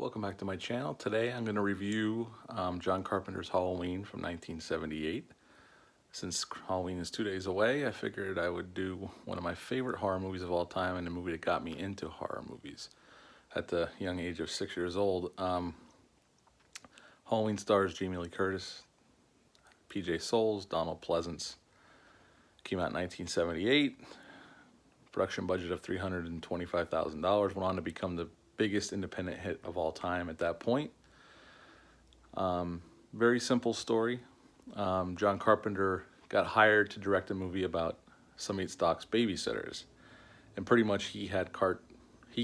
Welcome back to my channel. Today I'm going to review John Carpenter's Halloween from 1978. Since Halloween is 2 days away, I figured I would do one of my favorite horror movies of all time and a movie that got me into horror movies at the young age of 6 years old. Halloween stars Jamie Lee Curtis, PJ Soles, Donald Pleasence. Came out in 1978. Production budget of $325,000. Went on to become the biggest independent hit of all time at that point. Very simple story. John Carpenter got hired to direct a movie about some Eight Stocks babysitters, and pretty much he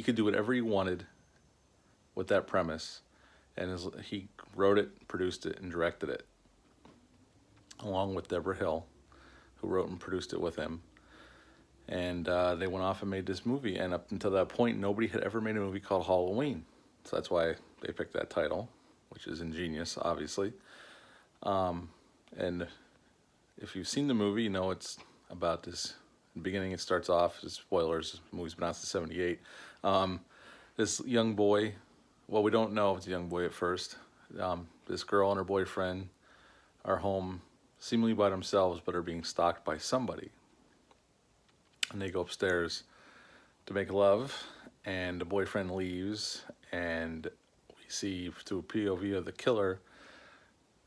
could do whatever he wanted with that premise, and he wrote it, produced it, and directed it, along with Deborah Hill, who wrote and produced it with him. And they went off and made this movie, and up until that point, nobody had ever made a movie called Halloween. So that's why they picked that title, which is ingenious, obviously. And if you've seen the movie, you know it's about this. In the beginning, it starts off, spoilers, the movie's been out since '78. This young boy, well, we don't know if it's a young boy at first. This girl and her boyfriend are home seemingly by themselves, but are being stalked by somebody. And they go upstairs to make love, and the boyfriend leaves, and we see through a POV of the killer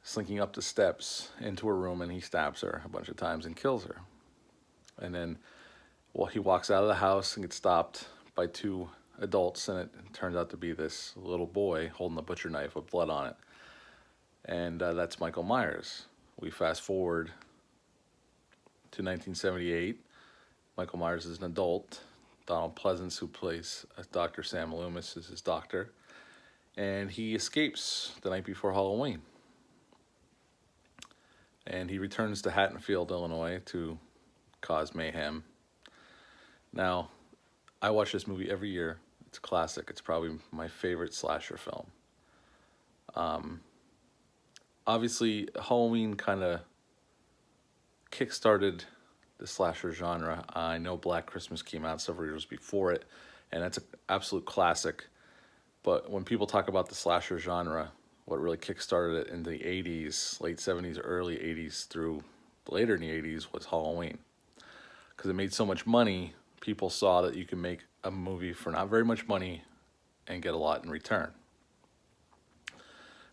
slinking up the steps into her room, and he stabs her a bunch of times and kills her. And then, well, he walks out of the house and gets stopped by two adults, and it turns out to be this little boy holding a butcher knife with blood on it. And that's Michael Myers. We fast forward to 1978. Michael Myers is an adult. Donald Pleasence, who plays Dr. Sam Loomis, is his doctor. And he escapes the night before Halloween. And he returns to Haddonfield, Illinois to cause mayhem. Now, I watch this movie every year. It's a classic. It's probably my favorite slasher film. Obviously, Halloween kind of kick-started the slasher genre. I know Black Christmas came out several years before it, and that's an absolute classic. But when people talk about the slasher genre, what really kickstarted it in the 80s, late 70s, early 80s through later in the 80s was Halloween. Because it made so much money, people saw that you can make a movie for not very much money and get a lot in return.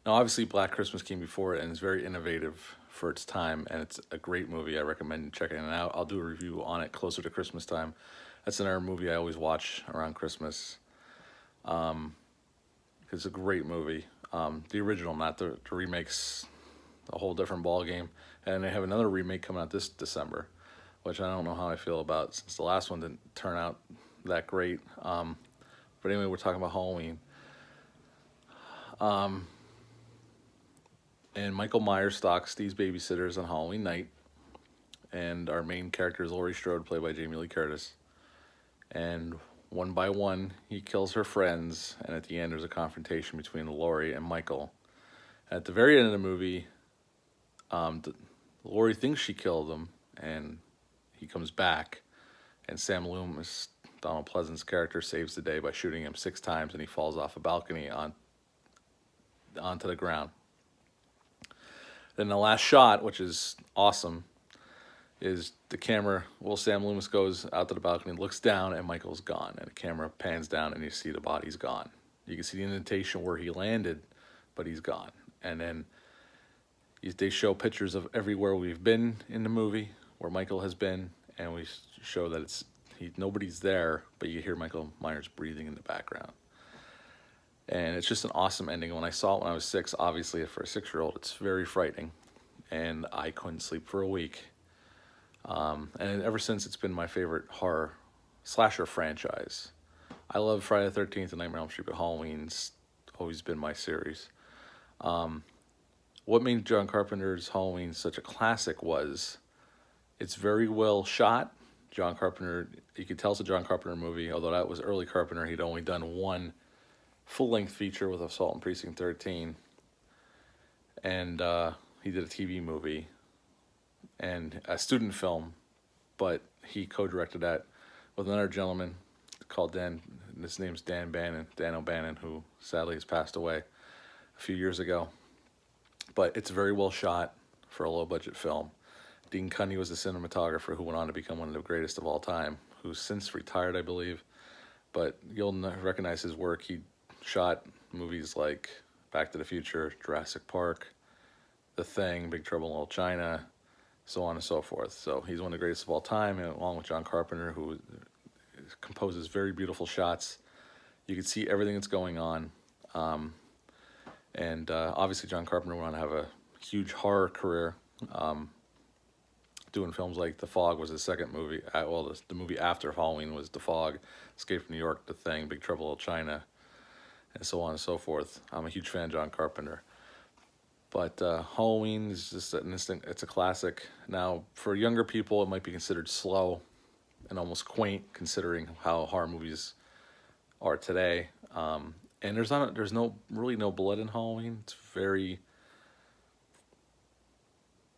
Now, obviously, Black Christmas came before it and is very innovative for its time, and it's a great movie. I recommend checking it out. I'll do a review on it closer to Christmas time. That's another movie I always watch around Christmas. It's a great movie. The original, not the remake's a whole different ball game. And they have another remake coming out this December, which I don't know how I feel about, since the last one didn't turn out that great. But anyway, we're talking about Halloween. And Michael Myers stalks these babysitters on Halloween night. And our main character is Laurie Strode, played by Jamie Lee Curtis. And one by one, he kills her friends. And at the end, there's a confrontation between Laurie and Michael. At the very end of the movie, Laurie thinks she killed him. And he comes back. And Sam Loomis, Donald Pleasence's character, saves the day by shooting him 6 times. And he falls off a balcony onto the ground. Then the last shot, which is awesome, is the camera, well, Sam Loomis goes out to the balcony, looks down, and Michael's gone. And the camera pans down, and you see the body's gone. You can see the indentation where he landed, but he's gone. And then they show pictures of everywhere we've been in the movie, where Michael has been, and we show that nobody's there, but you hear Michael Myers breathing in the background. And it's just an awesome ending. When I saw it when I was 6, obviously for a 6-year-old, it's very frightening. And I couldn't sleep for a week. And ever since, it's been my favorite horror slasher franchise. I love Friday the 13th and Nightmare on Elm Street, but Halloween's always been my series. What made John Carpenter's Halloween such a classic was it's very well shot. John Carpenter, you could tell it's a John Carpenter movie, although that was early Carpenter. He'd only done one full-length feature with Assault on Precinct 13, and he did a TV movie and a student film, but he co-directed that with another gentleman called Dan his name's Dan O'Bannon, who sadly has passed away a few years ago. But it's very well shot for a low-budget film. Dean Cundy was the cinematographer who went on to become one of the greatest of all time, who's since retired, I believe. But you'll recognize his work. He shot movies like Back to the Future, Jurassic Park, The Thing, Big Trouble in Little China, so on and so forth. So he's one of the greatest of all time, and along with John Carpenter, who composes very beautiful shots. You can see everything that's going on. Obviously John Carpenter went on to have a huge horror career, doing films like The Fog was his second movie. The movie after Halloween was The Fog, Escape from New York, The Thing, Big Trouble in Little China, and so on and so forth. I'm a huge fan of John Carpenter. But Halloween is just an instant. It's a classic. Now, for younger people, it might be considered slow and almost quaint, considering how horror movies are today. And there's really no blood in Halloween. It's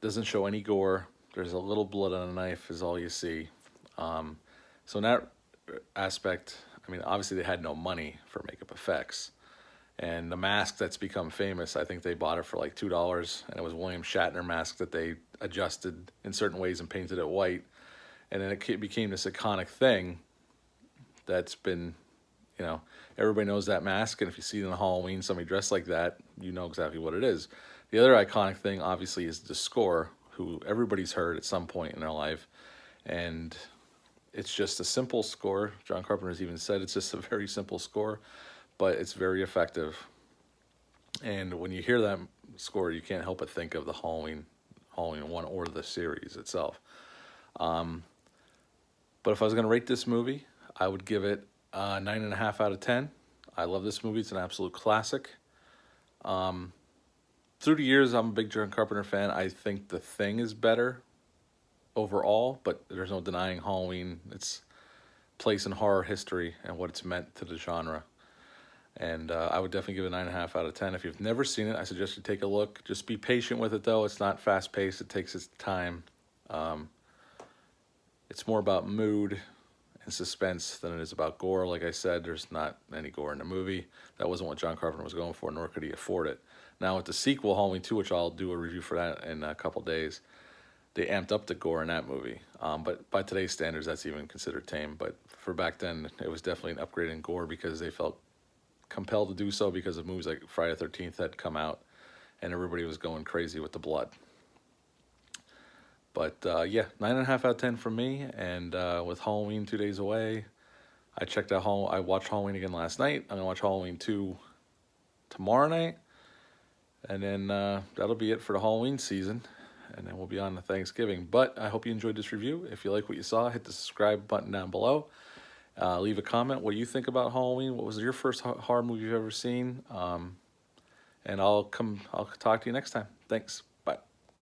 doesn't show any gore. There's a little blood on a knife is all you see. So in that aspect, I mean, obviously they had no money for makeup effects. And the mask that's become famous, I think they bought it for like $2, and it was William Shatner mask that they adjusted in certain ways and painted it white. And then it became this iconic thing that's been, everybody knows that mask, and if you see it in Halloween, somebody dressed like that, you know exactly what it is. The other iconic thing, obviously, is the score, who everybody's heard at some point in their life, and it's just a simple score. John Carpenter has even said it's just a very simple score, but it's very effective. And when you hear that score, you can't help but think of the Halloween 1 or the series itself. But if I was going to rate this movie, I would give it 9.5 out of 10. I love this movie. It's an absolute classic. Through the years, I'm a big John Carpenter fan. I think The Thing is better overall, but there's no denying Halloween, its place in horror history and what it's meant to the genre. And I would definitely give it 9.5 out of 10. If you've never seen it, I suggest you take a look. Just be patient with it, though. It's not fast-paced. It takes its time. It's more about mood and suspense than it is about gore. Like I said, there's not any gore in the movie. That wasn't what John Carpenter was going for, nor could he afford it. Now, with the sequel, Halloween 2, which I'll do a review for that in a couple days, they amped up the gore in that movie. But by today's standards, that's even considered tame. But for back then, it was definitely an upgrade in gore because they felt compelled to do so because of movies like Friday the 13th had come out and everybody was going crazy with the blood. But yeah, 9.5 out of 10 from me. And with Halloween 2 days away, I watched Halloween again last night. I'm going to watch Halloween 2 tomorrow night. And then that'll be it for the Halloween season. And then we'll be on to Thanksgiving. But I hope you enjoyed this review. If you like what you saw, hit the subscribe button down below. Leave a comment. What do you think about Halloween? What was your first horror movie you've ever seen? And I'll talk to you next time. Thanks.